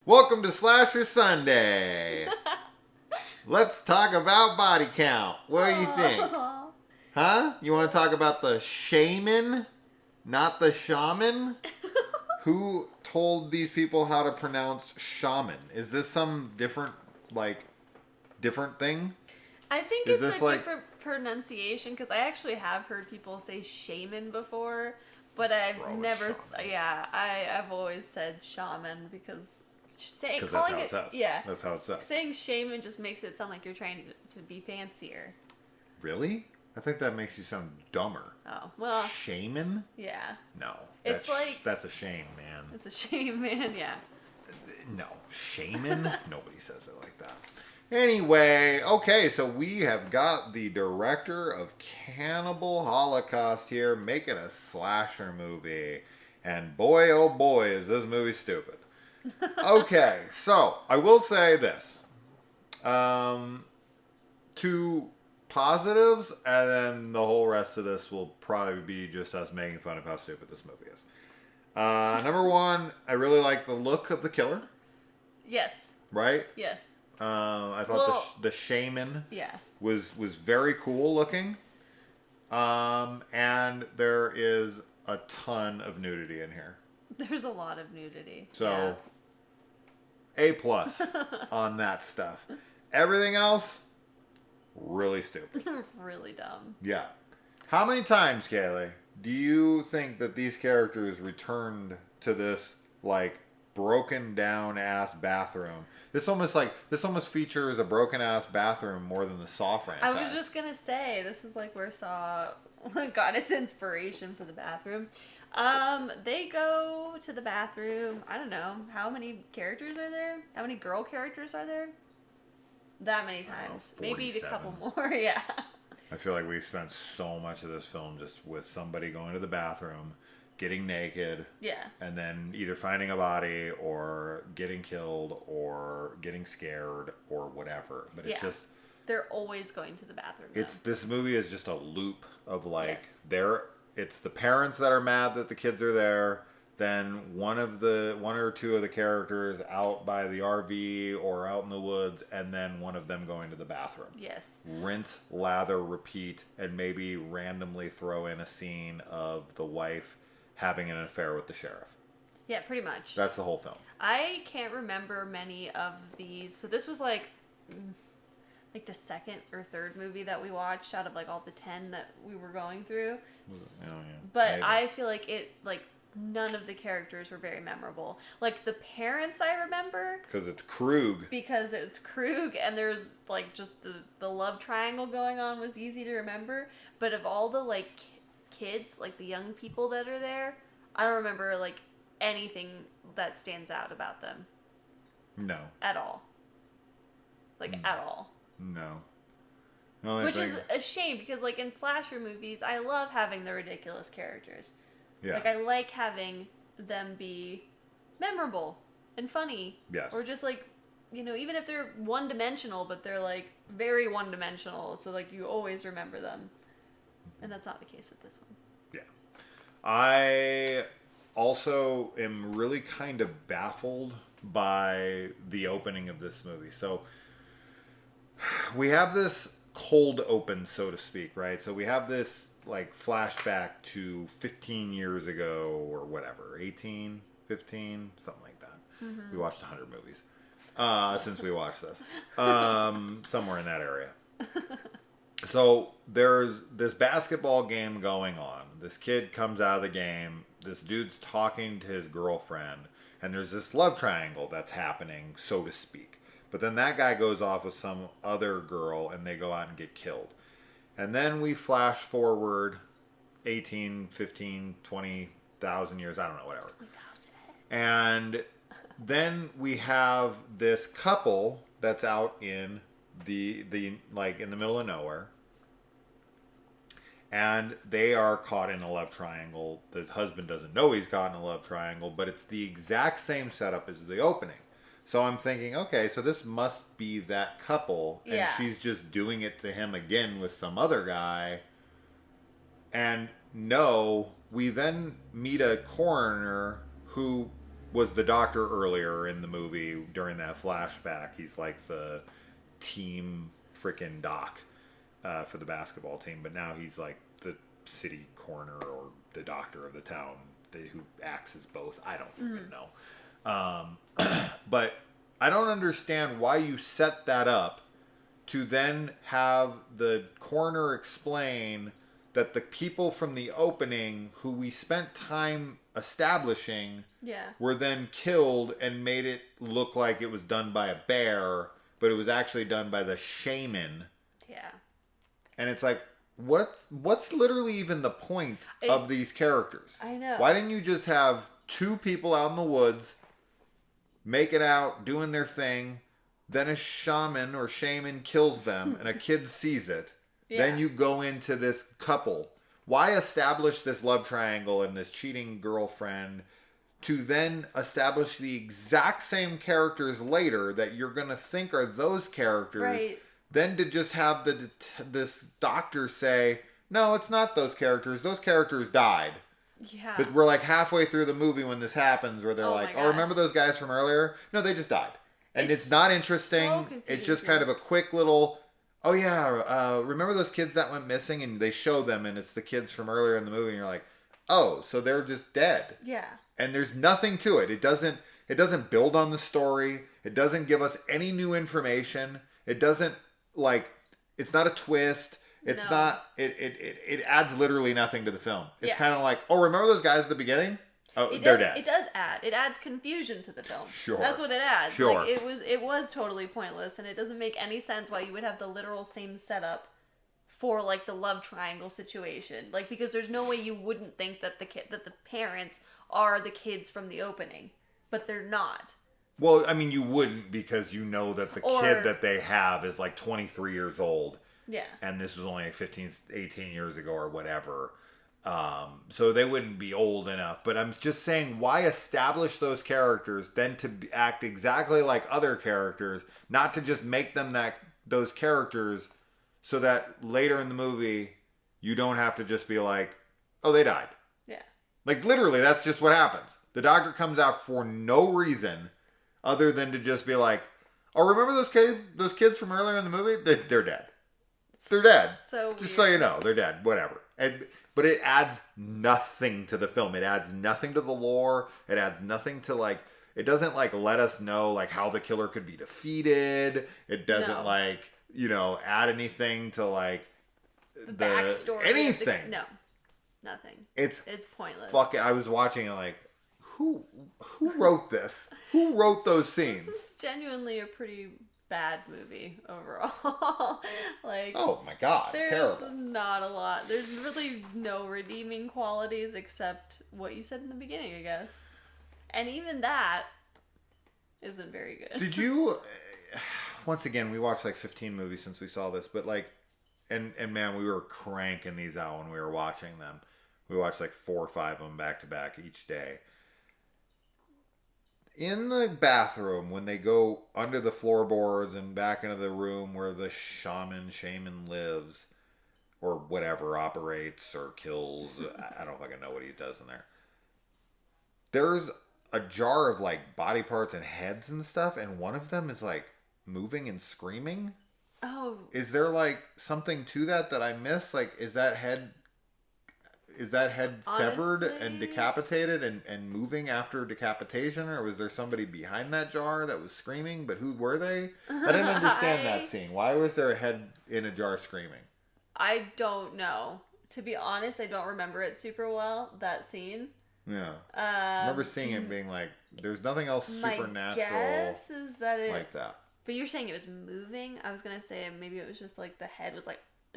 Welcome to Slasher Sunday. Let's talk about body count. What do you think? Huh? You want to talk about the shaman, not the shaman? Who told these people how to pronounce shaman? Is this some different thing? I think it's a different pronunciation because I actually have heard people say shaman before, but I've always said shaman because that's how it says. Yeah, that's how it says. Saying shaman just makes it sound like you're trying to be fancier. Really? I think that makes you sound dumber. Oh, well. Shaman? Yeah. No. That's a shame, man. It's a shame, man, yeah. No. Shaman? Nobody says it like that. Anyway, okay, so we have got the director of Cannibal Holocaust here making a slasher movie. And boy, oh boy, is this movie stupid. Okay, so I will say this. Two positives, and then the whole rest of this will probably be just us making fun of how stupid this movie is. Number one, I really like the look of the killer. Yes. Right? Yes. I thought the shaman was very cool looking. And there is a ton of nudity in here. There's a lot of nudity. So, A+ on that stuff. Everything else, really stupid. Really dumb. Yeah. How many times, Kaylee, do you think that these characters returned to this, broken down ass bathroom? This almost features a broken ass bathroom more than the Saw franchise. I was just gonna say, this is where Saw got its inspiration for the bathroom. They go to the bathroom. I don't know. How many characters are there? How many girl characters are there? That many times. Maybe a couple more, yeah. I feel like we spent so much of this film just with somebody going to the bathroom, getting naked, and then either finding a body or getting killed or getting scared or whatever. But it's just... They're always going to the bathroom. This movie is just a loop of it's the parents that are mad that the kids are there. Then one or two of the characters out by the RV or out in the woods, and then one of them going to the bathroom. Yes. Rinse, lather, repeat, and maybe randomly throw in a scene of the wife having an affair with the sheriff. Yeah, pretty much. That's the whole film. I can't remember many of these. So this was like the second or third movie that we watched out of all the 10 that we were going through. But maybe. I feel like none of the characters were very memorable. The parents I remember. Because it's Krug. And there's just the love triangle going on was easy to remember. But of all the kids, the young people that are there, I don't remember anything that stands out about them. No. At all. At all. No. Which is a shame because in slasher movies, I love having the ridiculous characters. Yeah. I like having them be memorable and funny. Yes. Or just even if they're one-dimensional, but they're very one-dimensional, so you always remember them. And that's not the case with this one. Yeah. I also am really kind of baffled by the opening of this movie. So we have this cold open, so to speak, right? So we have this flashback to 15 years ago or whatever, 18, 15, something like that. Mm-hmm. We watched 100 movies since we watched this. Somewhere in that area. So there's this basketball game going on. This kid comes out of the game. This dude's talking to his girlfriend. And there's this love triangle that's happening, so to speak. But then that guy goes off with some other girl and they go out and get killed. And then we flash forward 18, 15, 20,000 years. I don't know, whatever. And then we have this couple that's out in the in the middle of nowhere. And they are caught in a love triangle. The husband doesn't know he's caught in a love triangle, but it's the exact same setup as the opening. So I'm thinking, okay, so this must be that couple, and she's just doing it to him again with some other guy. And no, we then meet a coroner who was the doctor earlier in the movie during that flashback. He's like the team freaking doc for the basketball team, but now he's like the city coroner or the doctor of the town who acts as both. I don't freaking know. But I don't understand why you set that up to then have the coroner explain that the people from the opening who we spent time establishing were then killed and made it look like it was done by a bear, but it was actually done by the shaman. Yeah. And it's like, what's literally even the point of these characters? I know. Why didn't you just have two people out in the woods making out, doing their thing, then a shaman kills them and a kid sees it. Yeah. Then you go into this couple. Why establish this love triangle and this cheating girlfriend to then establish the exact same characters later that you're going to think are those characters? Right. Then to just have this doctor say, no, it's not those characters. Those characters died. Yeah. But we're like halfway through the movie when this happens where they're like, oh, remember those guys from earlier? No, they just died. And it's not interesting. So it's just kind of a quick little, oh yeah, remember those kids that went missing? And they show them and it's the kids from earlier in the movie. And you're like, oh, so they're just dead. Yeah. And there's nothing to it. It doesn't build on the story. It doesn't give us any new information. It doesn't it's not a twist. It's not, it adds literally nothing to the film. It's kind of like, oh, remember those guys at the beginning? Oh, they're dead. It does add. It adds confusion to the film. Sure. That's what it adds. Sure. Like, it was totally pointless, and it doesn't make any sense why you would have the literal same setup for like the love triangle situation. Like, because there's no way you wouldn't think that the parents are the kids from the opening, but they're not. Well, I mean, you wouldn't because you know that the kid that they have is like 23 years old. Yeah. And this was only 15, 18 years ago or whatever. So they wouldn't be old enough. But I'm just saying, why establish those characters then to act exactly like other characters, not to just make them those characters so that later in the movie you don't have to just be like, oh, they died. Yeah. Like literally, that's just what happens. The doctor comes out for no reason other than to just be like, oh, remember those kids from earlier in the movie? They're dead. They're dead. So just so you know, they're dead. Whatever. But it adds nothing to the film. It adds nothing to the lore. It adds nothing to it doesn't let us know how the killer could be defeated. It doesn't add anything to the backstory. Anything. No. Nothing. It's pointless. I was watching it who wrote this? Who wrote those scenes? This is genuinely a pretty bad movie overall. Oh my god, there's terrible. Not a lot. There's really no redeeming qualities except what you said in the beginning, I guess. And even that isn't very good. Did you once again, we watched 15 movies since we saw this, but and man, we were cranking these out when we were watching them. We watched 4 or 5 of them back to back each day. In the bathroom, when they go under the floorboards and back into the room where the shaman lives, or whatever, operates or kills, I don't fucking know what he does in there. There's a jar of body parts and heads and stuff, and one of them is moving and screaming. Oh. Is there something to that I missed? Is that head severed and decapitated and moving after decapitation, or was there somebody behind that jar that was screaming? But who were they? I didn't understand that scene. Why was there a head in a jar screaming? I don't know. To be honest, I don't remember it super well, that scene. Yeah. I remember seeing it being there's nothing else supernatural my guess is that like that. But you're saying it was moving? I was going to say maybe it was just the head was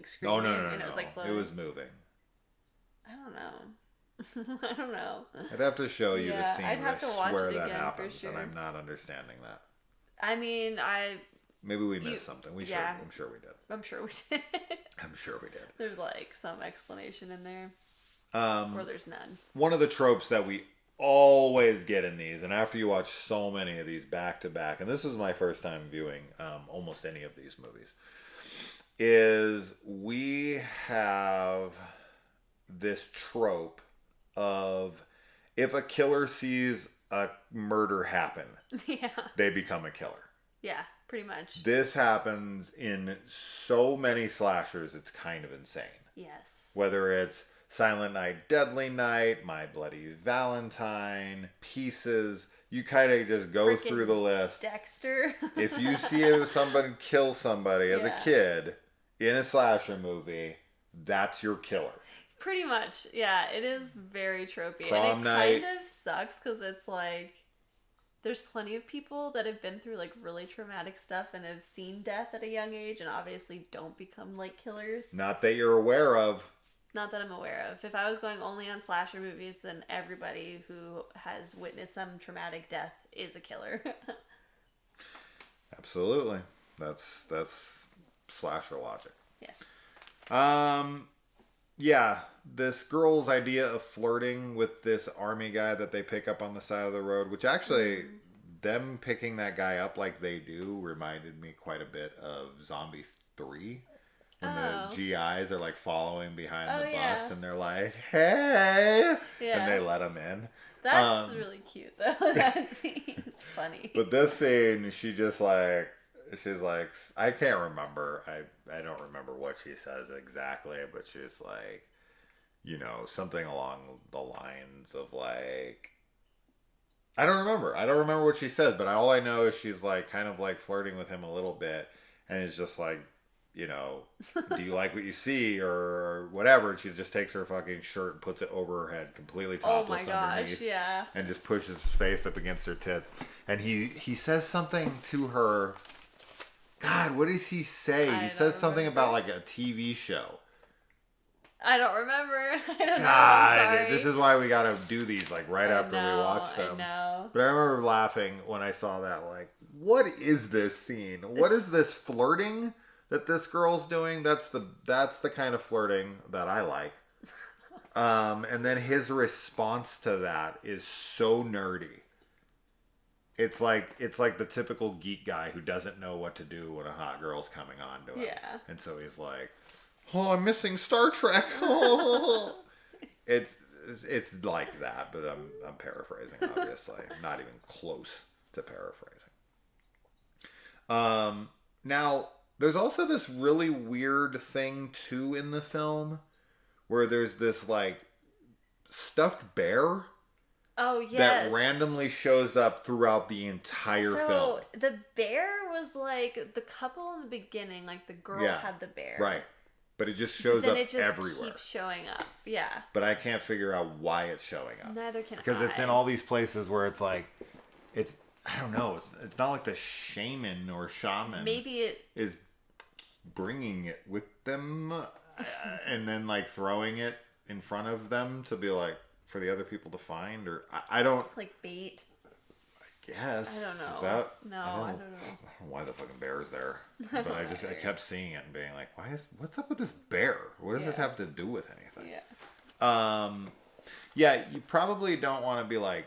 screaming. Oh, no. And it was floating. It was moving. I don't know. I'd have to show you the scene. I'd have to watch it again, that happens, for sure. And I'm not understanding that. I mean, maybe we missed something. I'm sure we did. I'm sure we did. I'm sure we did. There's some explanation in there. Or there's none. One of the tropes that we always get in these, and after you watch so many of these back to back, and this was my first time viewing almost any of these movies, is we have this trope of if a killer sees a murder happen, Yeah. they become a killer. Yeah, pretty much. This happens in so many slashers, it's kind of insane. Yes. Whether it's Silent Night, Deadly Night, My Bloody Valentine, Pieces, you kind of just go Frickin' through the list. Dexter. If you see somebody kill somebody as a kid in a slasher movie, that's your killer. Pretty much, yeah. It is very tropey. Prom and it night. kind of sucks because it's like, there's plenty of people that have been through like really traumatic stuff and have seen death at a young age and obviously don't become like killers. Not that you're aware of. Not that I'm aware of. If I was going only on slasher movies, then everybody who has witnessed some traumatic death is a killer. Absolutely. That's slasher logic. Yes. Yeah, this girl's idea of flirting with this army guy that they pick up on the side of the road, which actually, them picking that guy up like they do reminded me quite a bit of Zombie 3. When the GIs are like following behind the bus and they're like, hey! Yeah. And they let him in. That's really cute though. That scene is funny. But this scene, she's like, I can't remember. I don't remember what she says exactly, but she's like, you know, something along the lines of like, I don't remember what she said, but all I know is she's like kind of like flirting with him a little bit, and it's just like, you know, do you like what you see or whatever? And she just takes her fucking shirt and puts it over her head, completely topless underneath. Yeah. And just pushes his face up against her tits. And he says something to her. God, what does he say? He says something about like a TV show. I don't remember. I don't God, know. this is why we gotta do these like right after we watch them. I know. But I remember laughing when I saw that. Like, what is this scene? What is this flirting that this girl's doing? That's the kind of flirting that I like. And then his response to that is so nerdy. It's like the typical geek guy who doesn't know what to do when a hot girl's coming on to him. Yeah. And so he's like, "Oh, I'm missing Star Trek." It's like that, but I'm paraphrasing, obviously. Not even close to paraphrasing. Now, there's also this really weird thing too in the film where there's this like stuffed bear. Oh, yes. That randomly shows up throughout the entire film. So the bear was like the couple in the beginning, like the girl had the bear. Right. But it just shows up everywhere. Then it just keeps showing up. Yeah. But I can't figure out why it's showing up. Neither can I. Because it's in all these places where it's like, I don't know, it's not like the shaman or shaman. Maybe it is bringing it with them and then like throwing it in front of them to be like, for the other people to find, or I don't like bait. I guess. I don't know. Is that, no, I don't know. I don't know why the fucking bear's there, but I kept seeing it and being like, what's up with this bear? What does this have to do with anything? Yeah. Yeah, you probably don't want to be like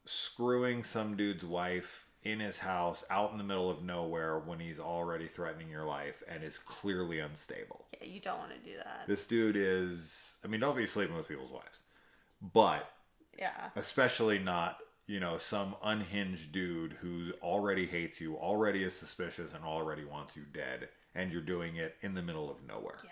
screwing some dude's wife in his house out in the middle of nowhere when he's already threatening your life and is clearly unstable. Yeah, you don't want to do that. This dude is, I mean, don't be sleeping with people's wives. But, yeah, especially not, you know, some unhinged dude who already hates you, already is suspicious, and already wants you dead, and you're doing it in the middle of nowhere. Yeah.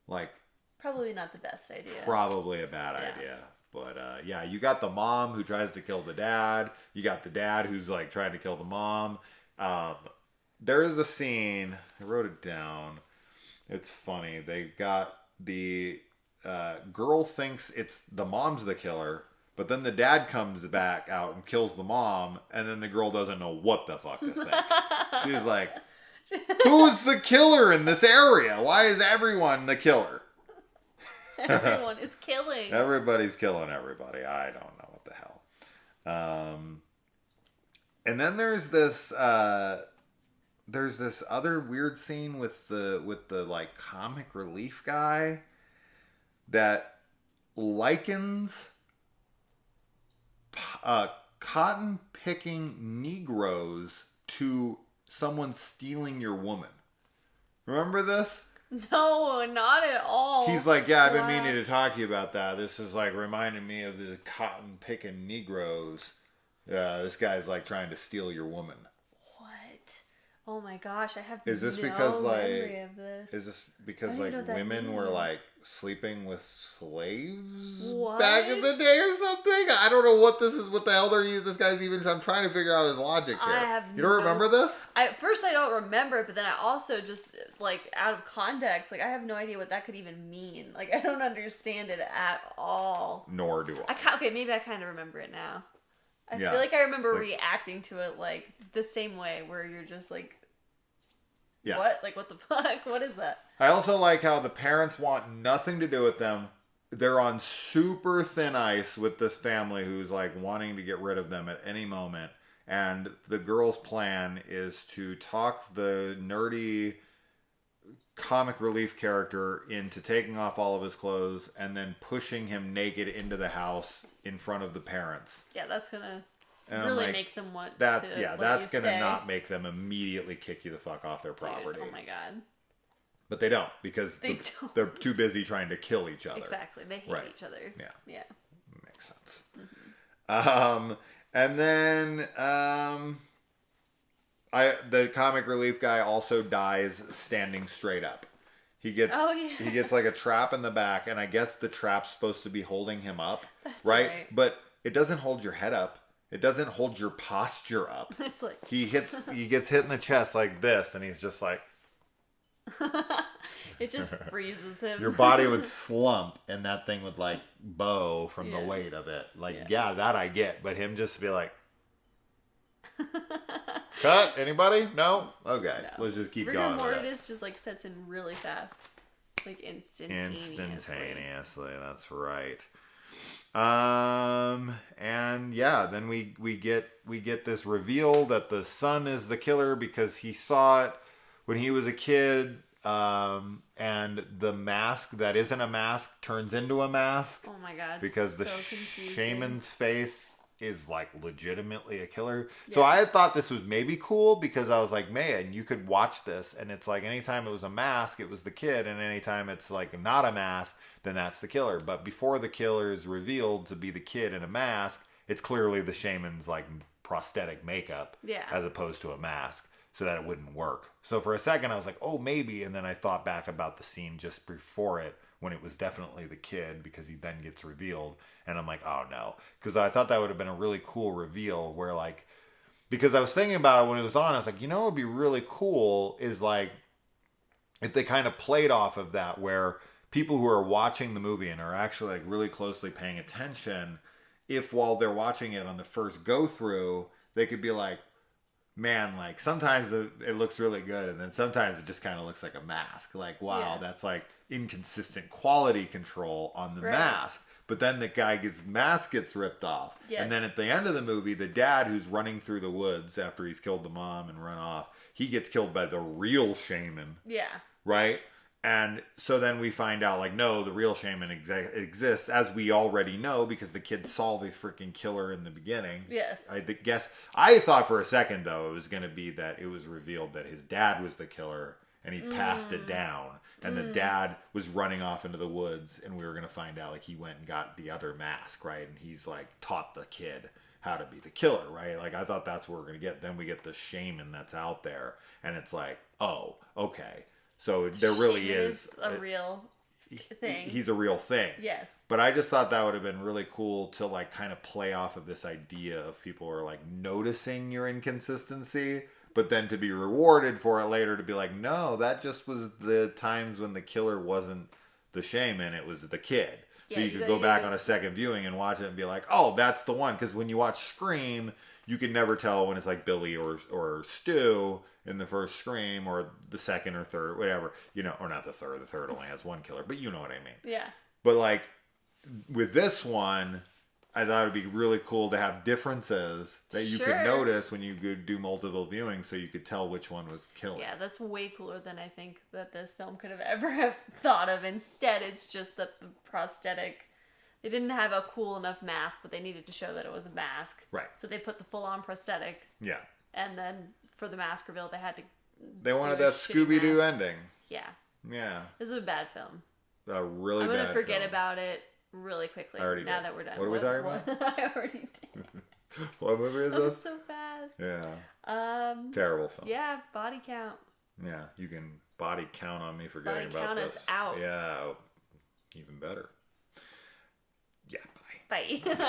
Like, probably not the best idea. Probably a bad idea. But, yeah, you got the mom who tries to kill the dad. You got the dad who's, like, trying to kill the mom. There is a scene, I wrote it down. It's funny. They got the girl thinks it's the mom's the killer, but then the dad comes back out and kills the mom, and then the girl doesn't know what the fuck to think. She's like, who is the killer in this area? Why is everyone the killer? Everyone is killing. Everybody's killing everybody. I don't know what the hell. And then there's this other weird scene with the like comic relief guy that likens cotton picking Negroes to someone stealing your woman. Remember this? No, not at all. He's like, yeah, I've been meaning to talk to you about that. This is like reminding me of the cotton picking Negroes. This guy's like trying to steal your woman. What? Oh my gosh, I have is this no because memory of this. Is this because like women were like sleeping with slaves what? back in the day or something? I don't know what this is. What the hell this guy's even? I'm trying to figure out his logic here. You don't remember this? At first, I don't remember it, but then I also just like out of context, like I have no idea what that could even mean. Like I don't understand it at all. Nor do I. Okay, maybe I kind of remember it now. I feel like I remember reacting to it like the same way, where you're just like, what? Like, what the fuck? What is that? I also like how the parents want nothing to do with them. They're on super thin ice with this family who's like wanting to get rid of them at any moment. And the girl's plan is to talk the nerdy comic relief character into taking off all of his clothes and then pushing him naked into the house in front of the parents. Yeah, that's gonna really make them want that. To yeah, that's gonna not make them immediately kick you the fuck off their property. Dude, oh my god. But they don't because they're too busy trying to kill each other. Exactly, they hate each other. Yeah. Makes sense. Mm-hmm. And then the comic relief guy also dies standing straight up. He gets like a trap in the back, and I guess the trap's supposed to be holding him up, right? But it doesn't hold your head up. It doesn't hold your posture up. It's like he gets hit in the chest like this, and he's just like. It just freezes him. Your body would slump, and that thing would like bow from the weight of it. Like, that I get, but him just be like, cut. Anybody? No. Okay, let's just keep going. Rigor mortis just like sets in really fast, like instantaneously. That's right. And then we get this reveal that the son is the killer because he saw it when he was a kid, and the mask that isn't a mask turns into a mask. Oh my god! Because the confusing. shaman's face is like legitimately a killer. Yeah. So I had thought this was maybe cool because I was like, man, you could watch this, and it's like anytime it was a mask, it was the kid, and anytime it's like not a mask, then that's the killer. But before the killer is revealed to be the kid in a mask, it's clearly the shaman's like prosthetic makeup, as opposed to a mask. So that it wouldn't work. So for a second I was like, oh, maybe. And then I thought back about the scene just before it when it was definitely the kid because he then gets revealed. And I'm like, oh no. Because I thought that would have been a really cool reveal where like, because I was thinking about it when it was on, I was like, what would be really cool is like, if they kind of played off of that where people who are watching the movie and are actually like really closely paying attention, if while they're watching it on the first go through, they could be like, man, like sometimes it looks really good and then sometimes it just kind of looks like a mask. Like, wow, that's like inconsistent quality control on the mask. But then the guy's mask gets ripped off. Yes. And then at the end of the movie, the dad who's running through the woods after he's killed the mom and run off, he gets killed by the real shaman. Yeah. Right? And so then we find out, like, no, the real shaman exists, as we already know, because the kid saw the freaking killer in the beginning. Yes. I thought for a second, though, it was going to be that it was revealed that his dad was the killer, and he passed it down. And the dad was running off into the woods, and we were going to find out, like, he went and got the other mask, right? And he's, like, taught the kid how to be the killer, right? Like, I thought that's what we're going to get. Then we get the shaman that's out there, and it's like, oh, okay. So there really is a real thing. He's a real thing. Yes. But I just thought that would have been really cool to like kind of play off of this idea of people are like noticing your inconsistency, but then to be rewarded for it later to be like, no, that just was the times when the killer wasn't the shaman, it was the kid. So you could go back on a second viewing and watch it and be like, oh, that's the one. Because when you watch Scream, you can never tell when it's like Billy or Stu in the first Scream or the second or third, whatever, or not the third. The third only has one killer, but you know what I mean. Yeah. But like with this one, I thought it'd be really cool to have differences that you could notice when you could do multiple viewings, so you could tell which one was killing. Yeah, that's way cooler than I think that this film could have ever have thought of. Instead, it's just that the prosthetic. They didn't have a cool enough mask, but they needed to show that it was a mask. Right. So they put the full-on prosthetic. Yeah. And then for the mask reveal, they had to. They wanted that Scooby-Doo ending. Yeah. Yeah. This is a bad film. A really I'm bad gonna forget film. about it really quickly. I already now did. that we're done. What are we talking about? I already did. What movie is That was this? so fast. Yeah. Terrible film. Yeah, body count. Yeah, you can body count on me forgetting Body about count this. us out. Yeah, even better. Yeah, bye. Bye.